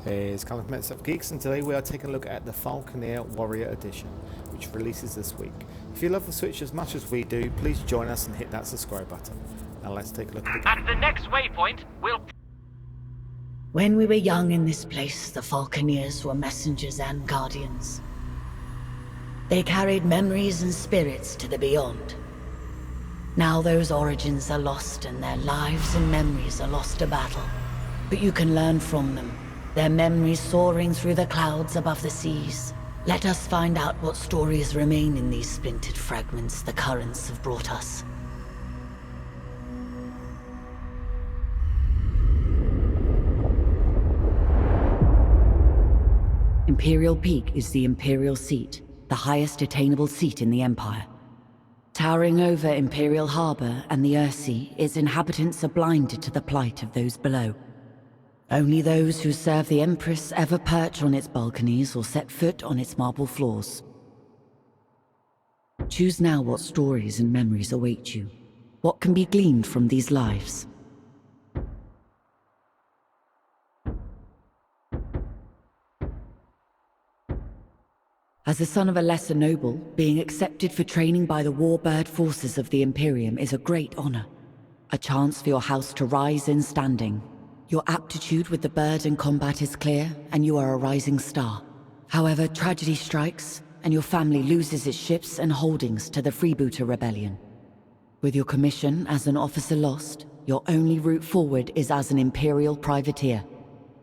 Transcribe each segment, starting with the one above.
It's Callum from Stuff Geeks, and today we are taking a look at the Falconeer Warrior Edition, which releases this week. If you love the Switch as much as we do, please join us and hit that subscribe button. Now let's take a look at the game. At the next waypoint, we'll... When we were young in this place, the Falconeers were messengers and guardians. They carried memories and spirits to the beyond. Now those origins are lost and their lives and memories are lost to battle. But you can learn from them, their memories soaring through the clouds above the seas. Let us find out what stories remain in these splintered fragments the currents have brought us. Imperial Peak is the Imperial seat, the highest attainable seat in the Empire. Towering over Imperial Harbour and the Ursee, its inhabitants are blinded to the plight of those below. Only those who serve the Empress ever perch on its balconies or set foot on its marble floors. Choose now what stories and memories await you. What can be gleaned from these lives? As the son of a lesser noble, being accepted for training by the warbird forces of the Imperium is a great honor. A chance for your house to rise in standing. Your aptitude with the bird in combat is clear, and you are a rising star. However, tragedy strikes, and your family loses its ships and holdings to the Freebooter Rebellion. With your commission as an officer lost, your only route forward is as an Imperial privateer.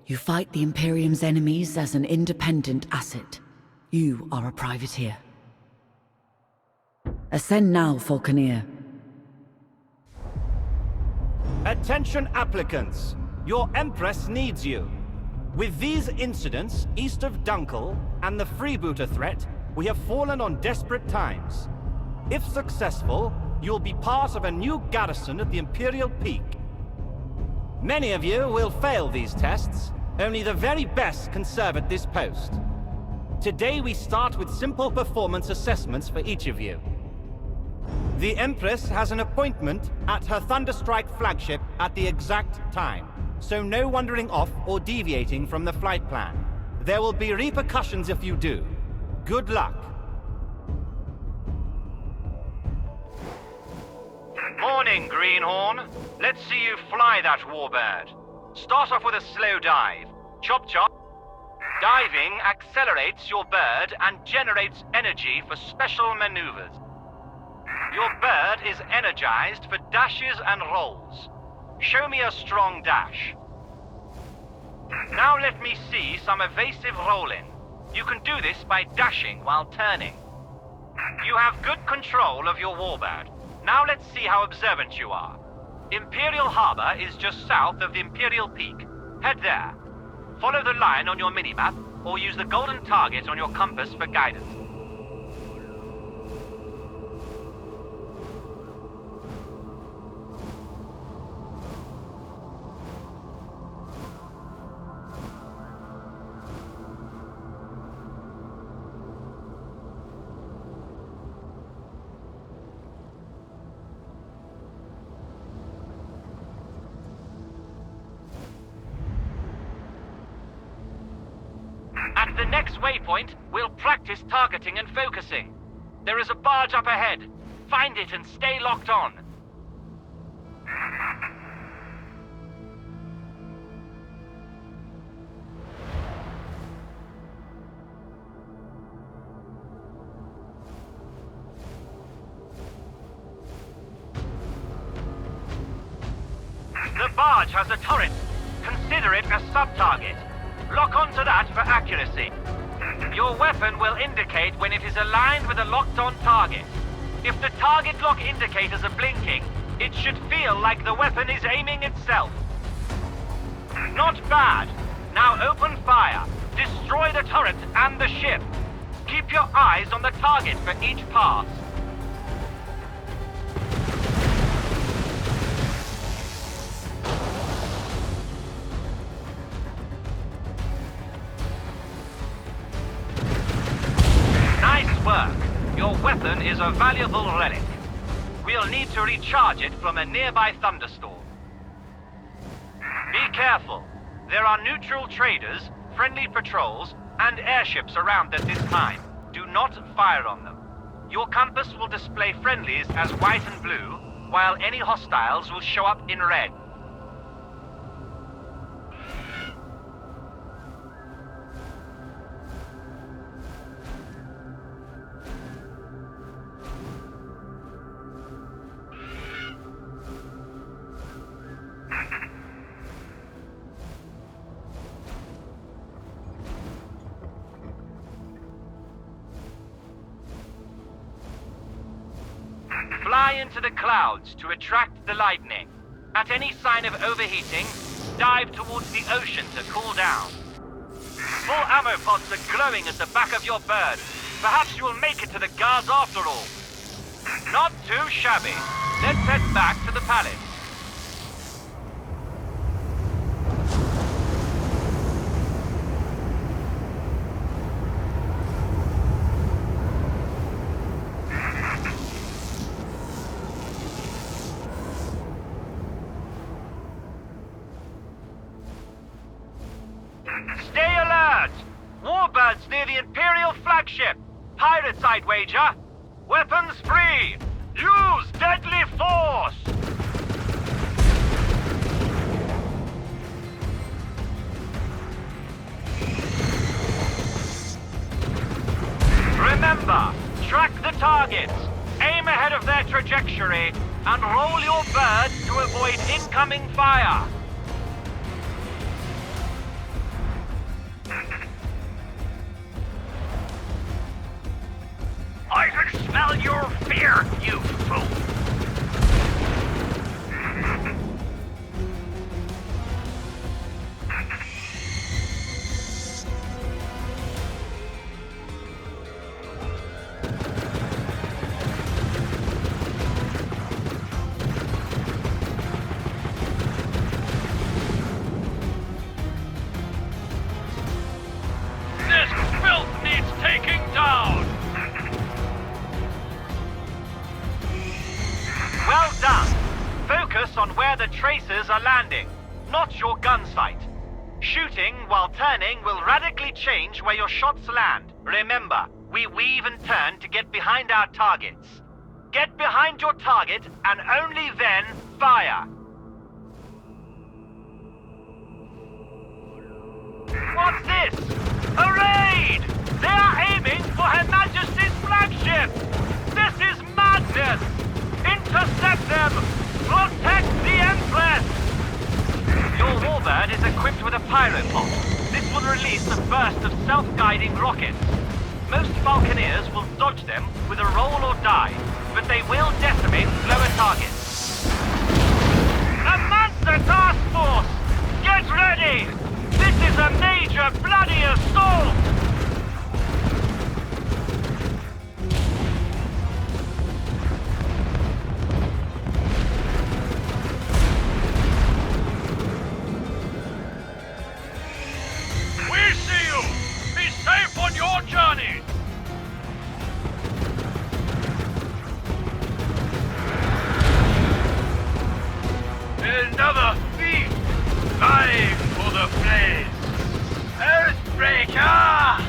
You fight the Imperium's enemies as an independent asset. You are a privateer. Ascend now, Falconeer. Attention applicants! Your Empress needs you. With these incidents east of Dunkel and the freebooter threat, we have fallen on desperate times. If successful, you'll be part of a new garrison at the Imperial Peak. Many of you will fail these tests. Only the very best can serve at this post. Today we start with simple performance assessments for each of you. The Empress has an appointment at her Thunderstrike flagship at the exact time, so no wandering off or deviating from the flight plan. There will be repercussions if you do. Good luck. Morning, Greenhorn. Let's see you fly that warbird. Start off with a slow dive. Chop chop. Diving accelerates your bird and generates energy for special maneuvers. Your bird is energized for dashes and rolls. Show me a strong dash. Now let me see some evasive rolling. You can do this by dashing while turning. You have good control of your warbird. Now let's see how observant you are. Imperial Harbour is just south of the Imperial Peak. Head there. Follow the line on your minimap, or use the golden target on your compass for guidance. At the next waypoint, we'll practice targeting and focusing. There is a barge up ahead. Find it and stay locked on. The barge has a turret. Consider it a sub-target. Lock onto that for accuracy. Your weapon will indicate when it is aligned with a locked-on target. If the target lock indicators are blinking, it should feel like the weapon is aiming itself. Not bad. Now open fire. Destroy the turret and the ship. Keep your eyes on the target for each pass. Work. Your weapon is a valuable relic. We'll need to recharge it from a nearby thunderstorm. Be careful. There are neutral traders, friendly patrols and airships around at this time. Do not fire on them. Your compass will display friendlies as white and blue, while any hostiles will show up in red. Fly into the clouds to attract the lightning. At any sign of overheating, dive towards the ocean to cool down. Full ammo pods are glowing at the back of your bird. Perhaps you will make it to the guards after all. Not too shabby. Let's head back to the palace. Stay alert! Warbirds near the Imperial flagship! Pirates, I'd wager! Weapons free! Use deadly force! Remember, track the targets, aim ahead of their trajectory, and roll your bird to avoid incoming fire! I can smell your fear, you fool! This filth needs taking down! Well done! Focus on where the tracers are landing, not your gun sight. Shooting while turning will radically change where your shots land. Remember, we weave and turn to get behind our targets. Get behind your target and only then fire. What's this? A raid! They are aiming for Her Majesty's flagship! This is madness! Intercept them! Protect the Empress! Your warbird is equipped with a pyropod. This will release a burst of self-guiding rockets. Most Falconeers will dodge them with a roll or dive, but they will decimate slower targets. A monster task force! Get ready! This is a major bloody assault! We see you! Be safe on your journey! Another feat! Vying for the place! Earthbreaker!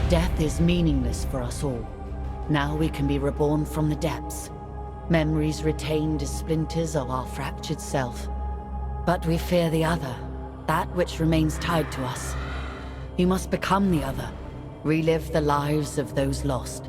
Death is meaningless for us all. Now we can be reborn from the depths. Memories retained as splinters of our fractured self. But we fear the other, that which remains tied to us. You must become the other, relive the lives of those lost.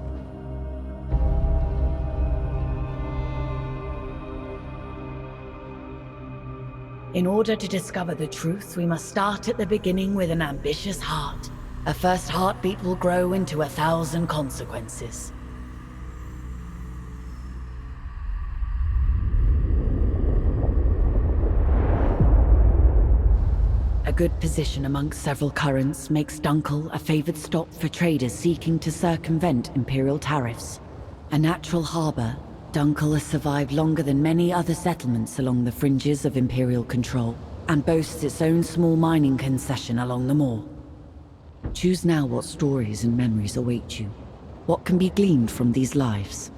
In order to discover the truth, we must start at the beginning with an ambitious heart. A first heartbeat will grow into 1,000 consequences. A good position amongst several currents makes Dunkel a favored stop for traders seeking to circumvent Imperial tariffs. A natural harbor, Dunkel has survived longer than many other settlements along the fringes of Imperial control, and boasts its own small mining concession along the moor. Choose now what stories and memories await you. What can be gleaned from these lives?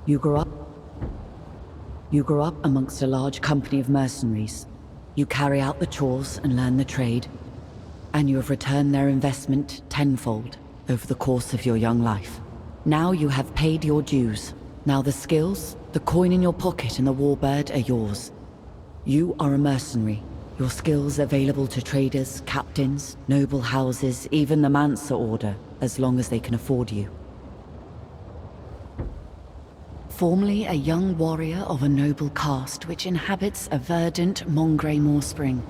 You grew up amongst a large company of mercenaries. You carry out the chores and learn the trade, and you have returned their investment tenfold over the course of your young life. Now you have paid your dues. Now the skills, the coin in your pocket and the warbird are yours. You are a mercenary. Your skills available to traders, captains, noble houses, even the Mansa Order, as long as they can afford you. Formerly a young warrior of a noble caste which inhabits a verdant Mongray moorspring.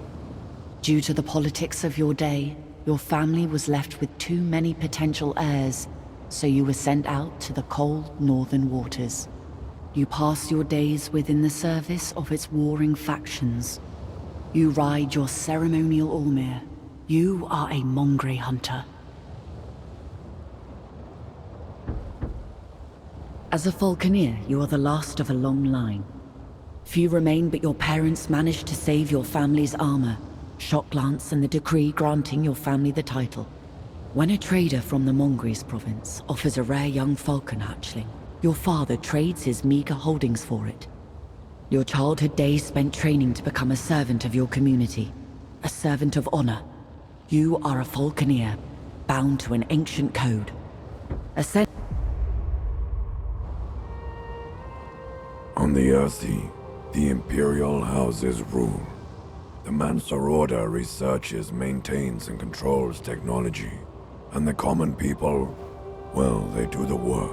Due to the politics of your day, your family was left with too many potential heirs, so you were sent out to the cold northern waters. You pass your days within the service of its warring factions. You ride your ceremonial Ulmir. You are a Mongray hunter. As a Falconeer, you are the last of a long line. Few remain, but your parents managed to save your family's armor, shot lance and the decree granting your family the title. When a trader from the Mongreys province offers a rare young falcon hatchling, your father trades his meager holdings for it. Your childhood days spent training to become a servant of your community, a servant of honor. You are a Falconeer, bound to an ancient code. On the Ursee, the Imperial houses rule. The Mansa Order researches, maintains, and controls technology. And the common people, well, they do the work.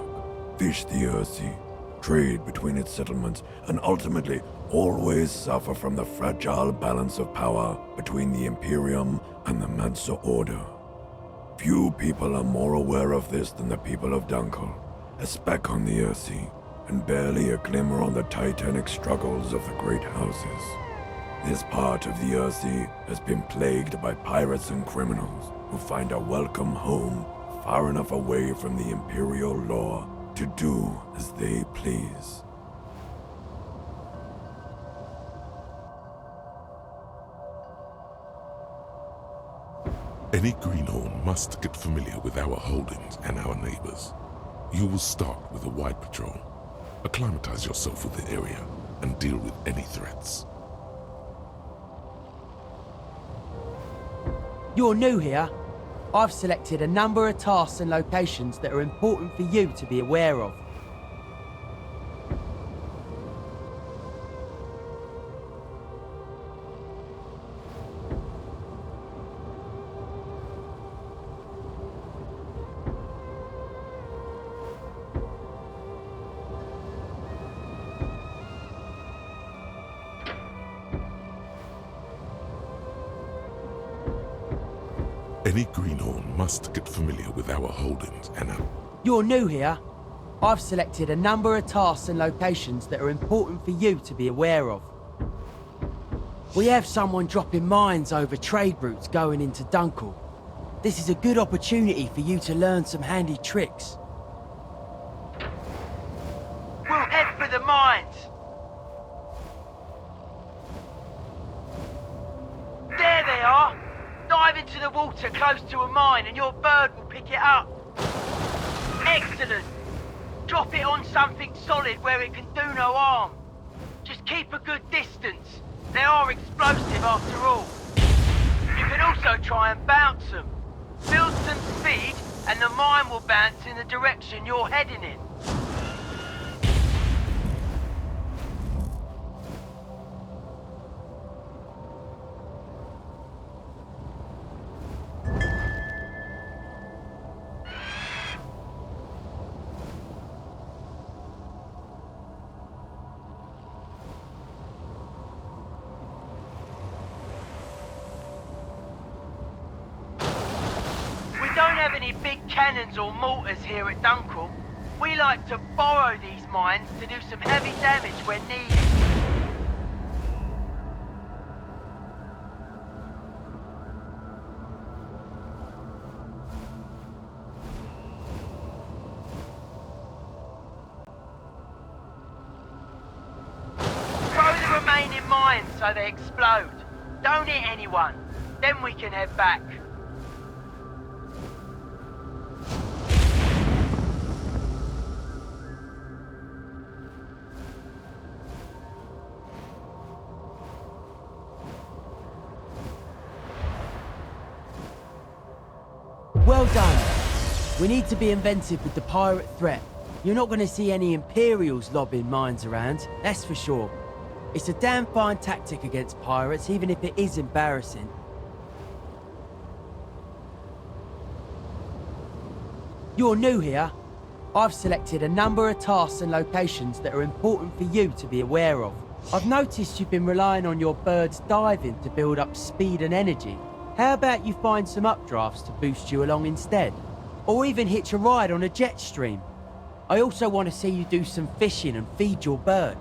Fish the Ursee, trade between its settlements, and ultimately always suffer from the fragile balance of power between the Imperium and the Mansa Order. Few people are more aware of this than the people of Dunkel, a speck on the Ursee, and barely a glimmer on the titanic struggles of the great houses. This part of the Ursee has been plagued by pirates and criminals who find a welcome home far enough away from the Imperial law to do as they please. Any greenhorn must get familiar with our holdings and our neighbors. You will start with a wide patrol. Acclimatize yourself with the area and deal with any threats. You're new here. I've selected a number of tasks and locations that are important for you to be aware of. Any greenhorn must get familiar with our holdings and our... You're new here. I've selected a number of tasks and locations that are important for you to be aware of. We have someone dropping mines over trade routes going into Dunkel. This is a good opportunity for you to learn some handy tricks. We'll head for the mines! There they are! Dive into the water close to a mine and your bird will pick it up. Excellent! Drop it on something solid where it can do no harm. Just keep a good distance. They are explosive after all. You can also try and bounce them. Build some speed and the mine will bounce in the direction you're heading in. Any big cannons or mortars here at Dunkel. We like to borrow these mines to do some heavy damage when needed. Throw the remaining mines so they explode. Don't hit anyone. Then we can head back. Well done. We need to be inventive with the pirate threat. You're not going to see any Imperials lobbing mines around, that's for sure. It's a damn fine tactic against pirates, even if it is embarrassing. You're new here. I've selected a number of tasks and locations that are important for you to be aware of. I've noticed you've been relying on your bird's diving to build up speed and energy. How about you find some updrafts to boost you along instead? Or even hitch a ride on a jet stream. I also want to see you do some fishing and feed your bird.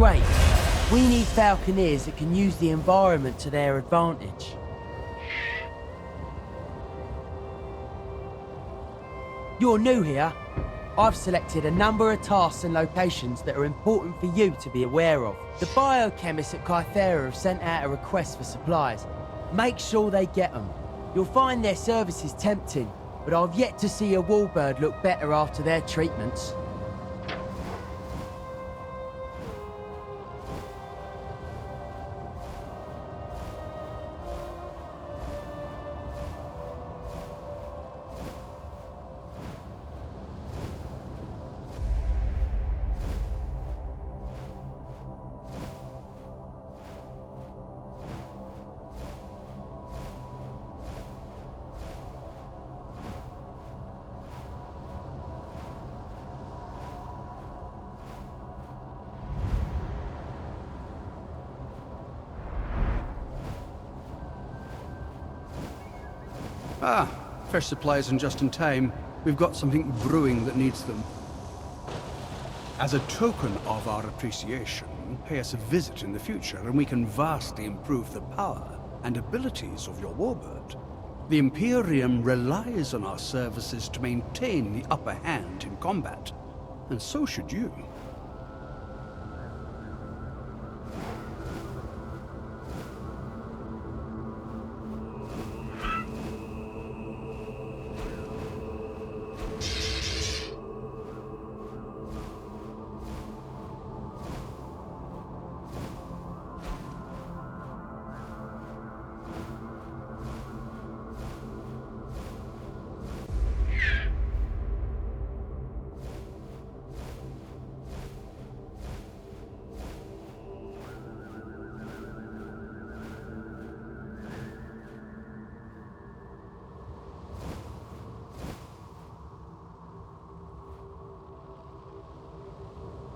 great. We need Falconeers that can use the environment to their advantage. You're new here. I've selected a number of tasks and locations that are important for you to be aware of. The biochemists at KYTERA have sent out a request for supplies. Make sure they get them. You'll find their services tempting, but I've yet to see a warbird look better after their treatments. Ah, fresh supplies and just in time. We've got something brewing that needs them. As a token of our appreciation, pay us a visit in the future and we can vastly improve the power and abilities of your warbird. The Imperium relies on our services to maintain the upper hand in combat, and so should you.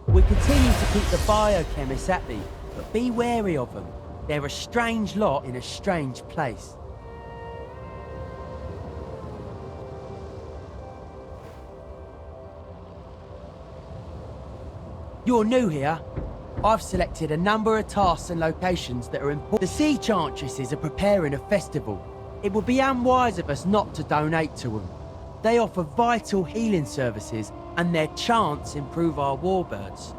We continue to keep the biochemists happy, but be wary of them. They're a strange lot in a strange place. You're new here. I've selected a number of tasks and locations that are important. The Sea Chantress's are preparing a festival. It would be unwise of us not to donate to them. They offer vital healing services, and their chants improve our warbirds.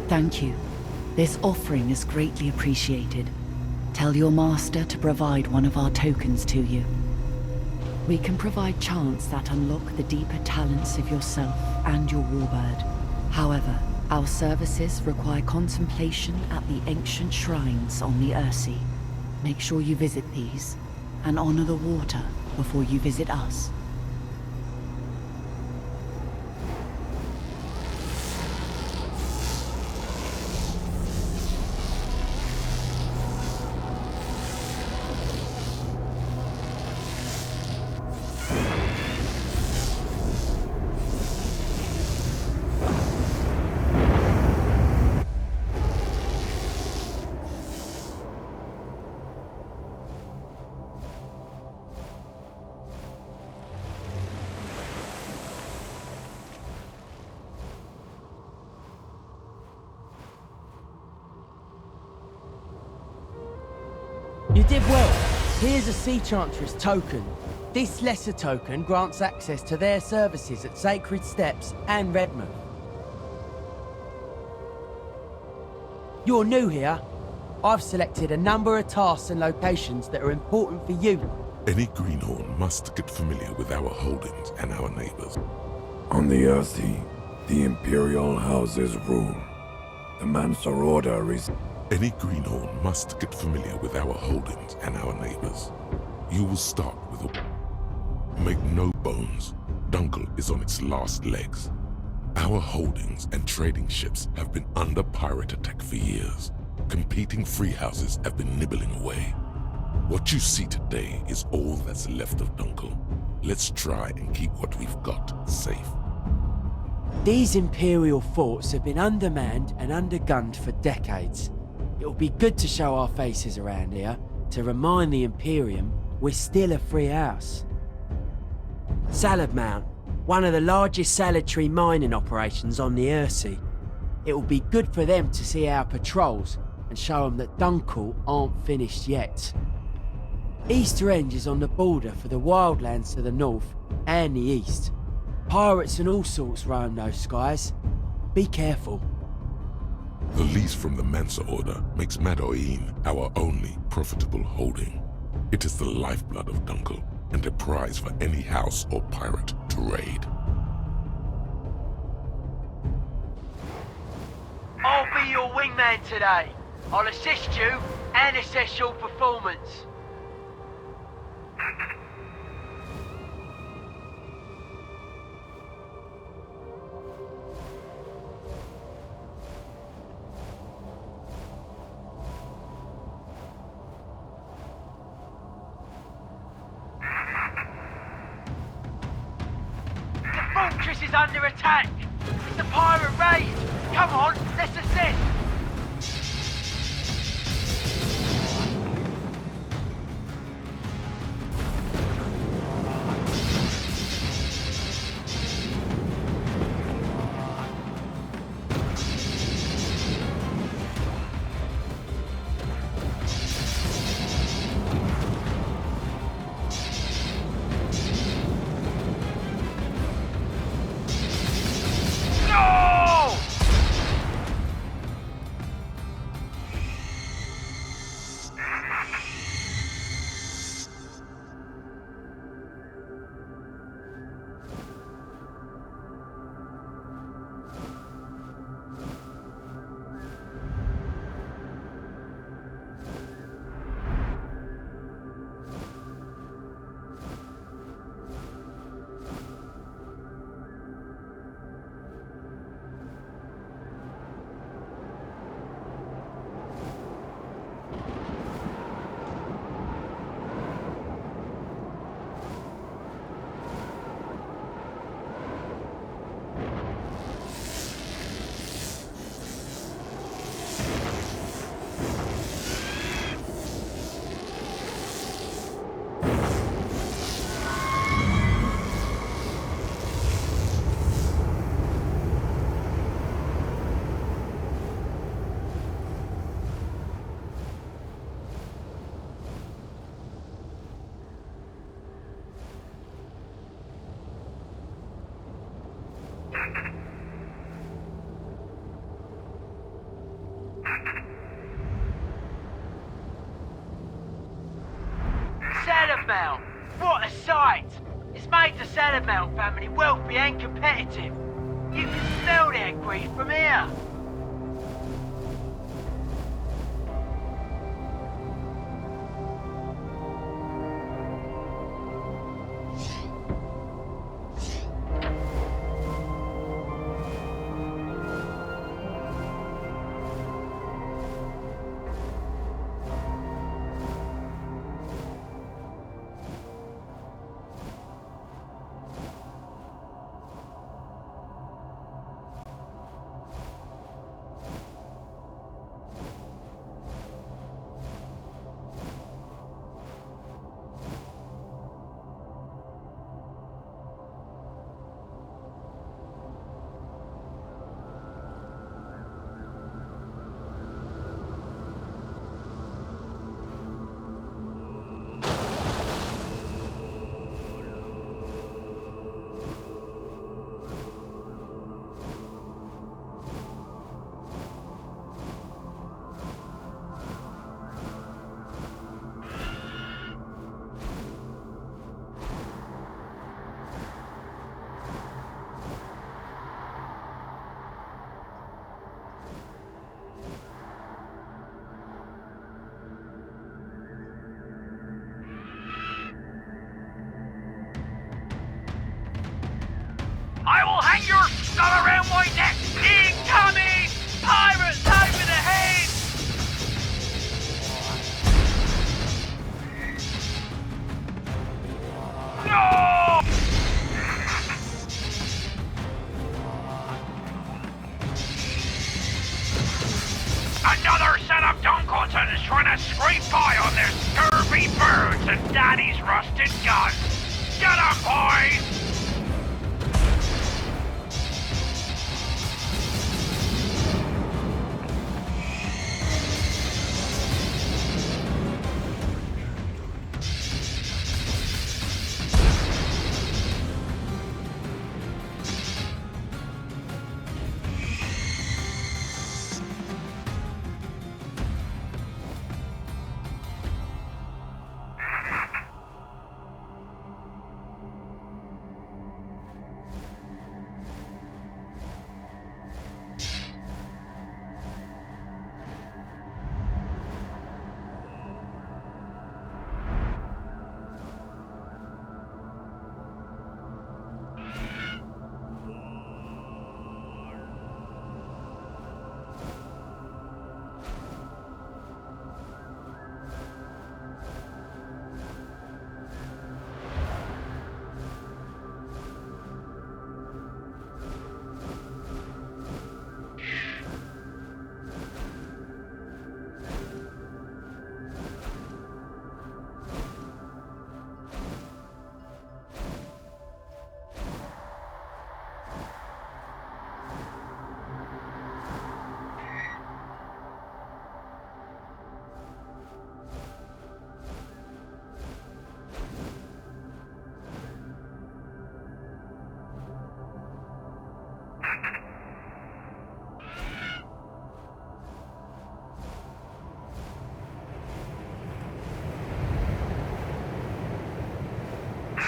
Thank you. This offering is greatly appreciated. Tell your master to provide one of our tokens to you. We can provide chants that unlock the deeper talents of yourself and your warbird. However, our services require contemplation at the ancient shrines on the Ursee. Make sure you visit these, and honor the water before you visit us. You did well. Here's a Sea Chantress token. This lesser token grants access to their services at Sacred Steps and Redmond. You're new here. I've selected a number of tasks and locations that are important for you. Any greenhorn must get familiar with our holdings and our neighbors. On the Ursee, the Imperial houses rule. The Mansa Order is... Any greenhorn must get familiar with our holdings and our neighbors. You will start with a... Make no bones, Dunkel is on its last legs. Our holdings and trading ships have been under pirate attack for years. Competing free houses have been nibbling away. What you see today is all that's left of Dunkel. Let's try and keep what we've got safe. These Imperial forts have been undermanned and undergunned for decades. It'll be good to show our faces around here, to remind the Imperium we're still a free house. Salad Mount, one of the largest salad tree mining operations on the Ursee. It'll be good for them to see our patrols and show them that Dunkel aren't finished yet. Easter End is on the border for the wildlands to the north and the east. Pirates and all sorts roam those skies. Be careful. The lease from the Mansa Order makes Madoin our only profitable holding. It is the lifeblood of Dunkel and a prize for any house or pirate to raid. I'll be your wingman today. I'll assist you and assess your performance. The fortress is under attack. It's a pirate raid. Come on, let's assist. Mount. What a sight! It's made the Salad Mount family wealthy and competitive. You can smell their greed from here. Hang your skull around my neck! Incoming! Pirates over the head! No! Another set of Dunkeltons trying to scrape by on their scurvy birds and Daddy's rusted guns. Get 'em, boys!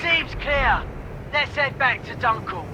Seems clear. Let's head back to Dunkel.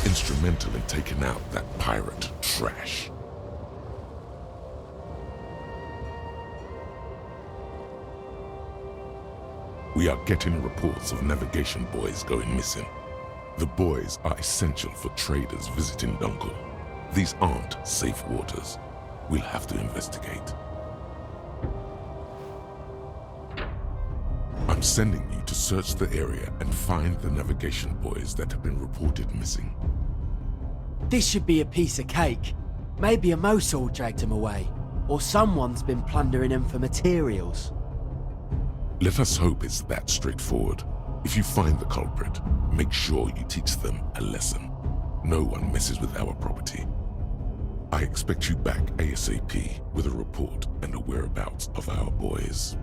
Instrumental in taking out that pirate trash. We are getting reports of navigation boys going missing. The boys are essential for traders visiting Dunkel. These aren't safe waters. We'll have to investigate. I'm sending you to search the area and find the navigation boys that have been reported missing. This should be a piece of cake. Maybe a Mosul dragged him away, or someone's been plundering him for materials. Let us hope it's that straightforward. If you find the culprit, make sure you teach them a lesson. No one messes with our property. I expect you back ASAP with a report and the whereabouts of our boys.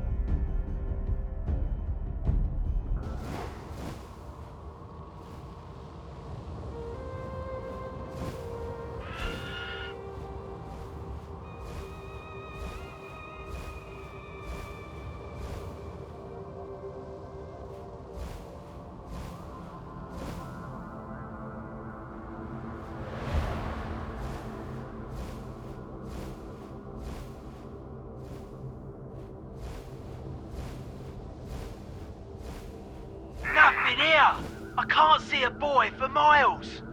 Nothing here! I can't see a boy for miles!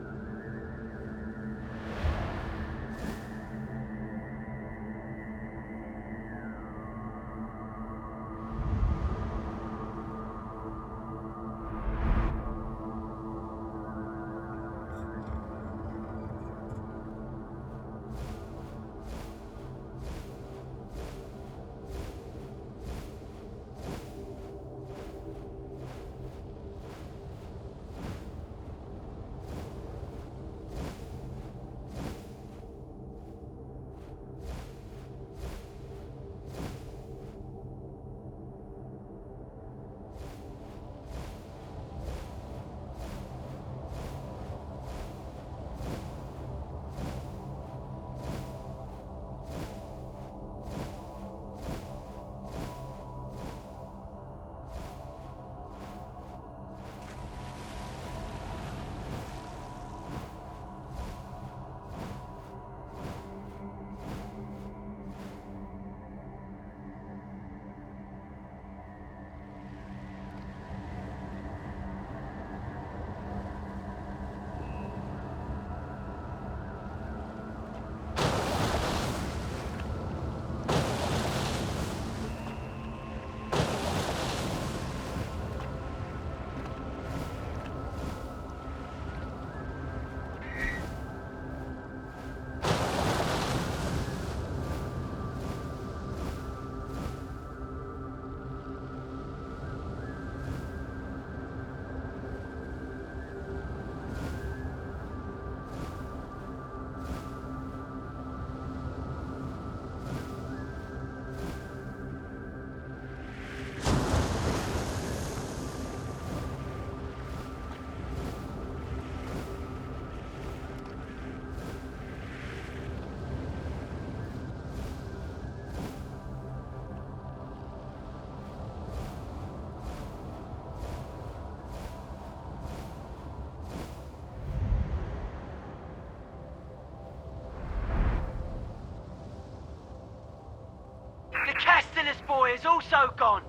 sailor's boy is also gone.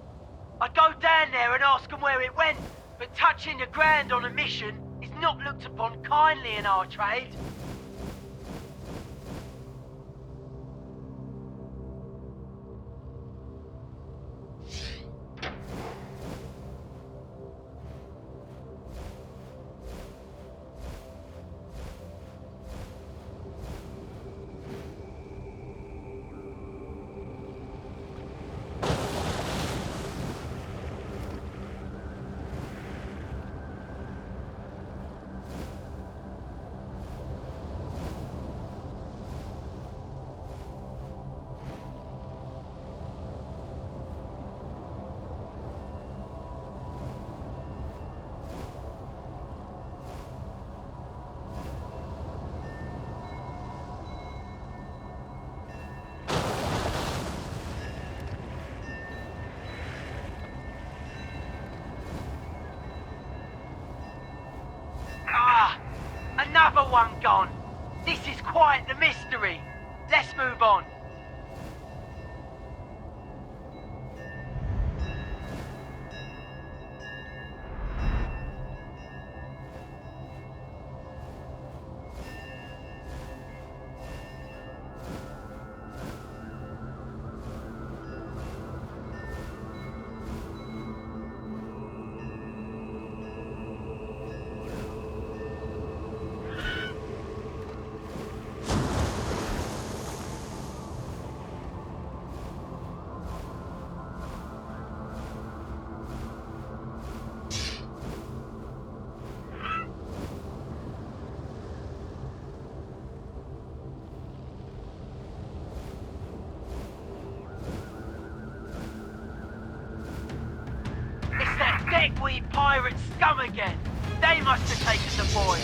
I'd go down there and ask him where it went, but touching the ground on a mission is not looked upon kindly in our trade. Another one gone. This is quite the mystery. Let's move on. Dickweed pirate scum again. They must have taken the boy.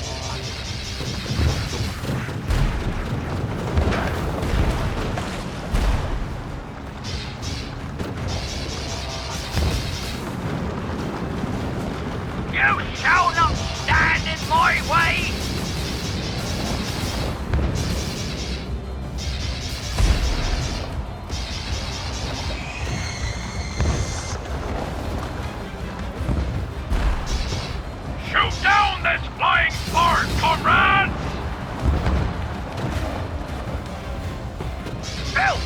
You shall not stand in my way! Shoot down this flying sport, comrades! Bill!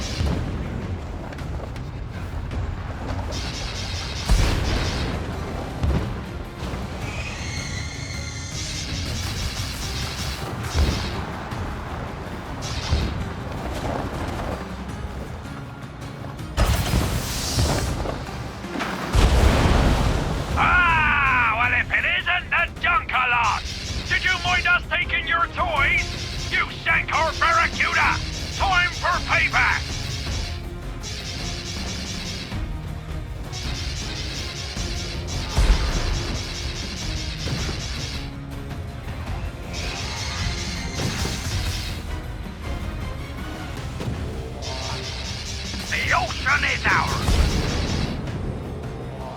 The ocean is ours!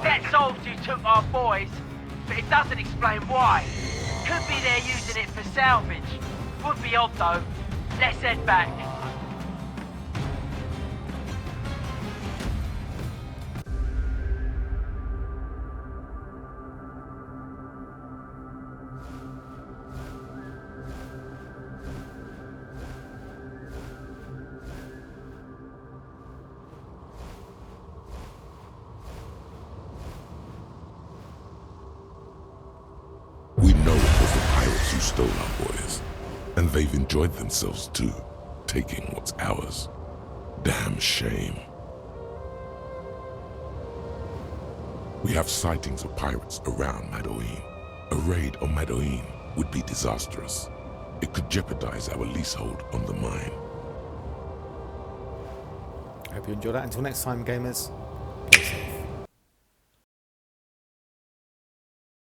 That solved who took our boys, but it doesn't explain why. Could be they're using it for salvage. Would be odd though. Let's head back. We know it was the pirates who stole our boys, and they've enjoyed themselves too, taking what's ours. Damn shame. We have sightings of pirates around Madoine. A raid on Madoine would be disastrous. It could jeopardize our leasehold on the mine. Hope you enjoyed that. Until next time, gamers.